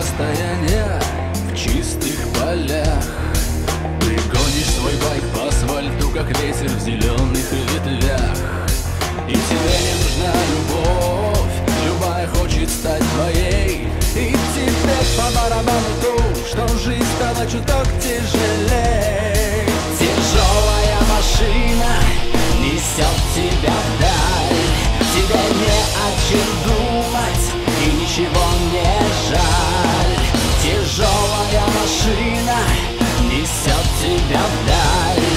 расстояния в чистых полях. Ты гонишь свой байк по асфальту, как ветер в зеленых ветвях. И тебе не нужна любовь, любая хочет стать твоей. И тебе по барабану то, что жизнь стала чуток тяжелей. Тяжелая машина несет тебя вдаль. Тебе не о чем думать и ничего не жаль. Тяжелая машина несет тебя вдаль.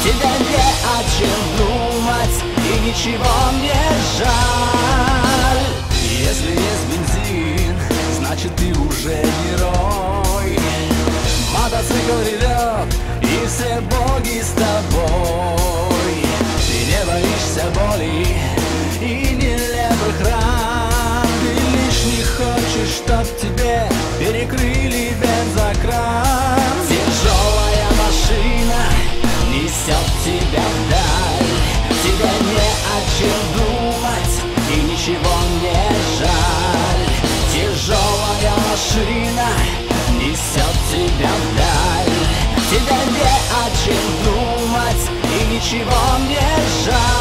Тебе не о чем думать и ничего не жаль. Если есть бензин, значит ты уже герой. Мотоцикл ревет, и все боги с тобой. Ты не боишься боли и нелепых ран. Ты лишь не хочешь, чтоб тебе перекрыли бензокран. Тяжелая машина несет тебя вдаль. Тебе не о чем думать и ничего не жаль. Тяжелая машина несет тебя вдаль. Тебе не о чем думать и ничего не жаль.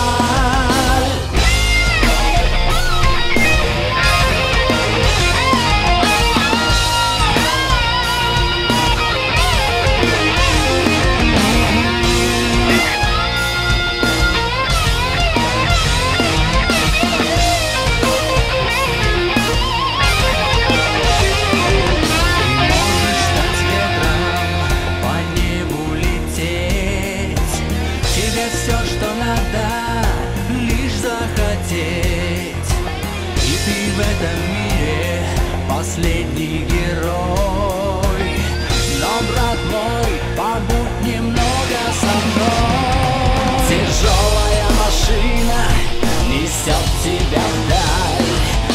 Все, что надо, лишь захотеть. И ты в этом мире последний герой. Но, брат мой, побудь немного со мной. Тяжелая машина несет тебя вдаль.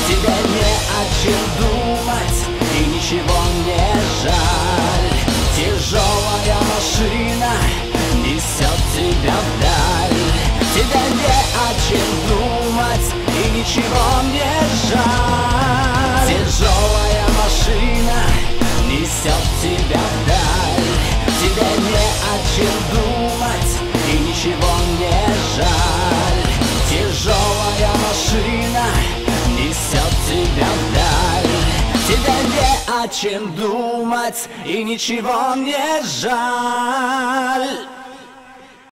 Тебе не о чем думать и ничего не жаль. Тяжелая машина несет тебя вдаль. Тебе не о чем думать и ничего не жаль. Тяжелая машина несет тебя вдаль. Тебе не о чем думать и ничего не жаль. Тяжелая машина несет тебя вдаль. Тебе не о чем думать и ничего не жаль.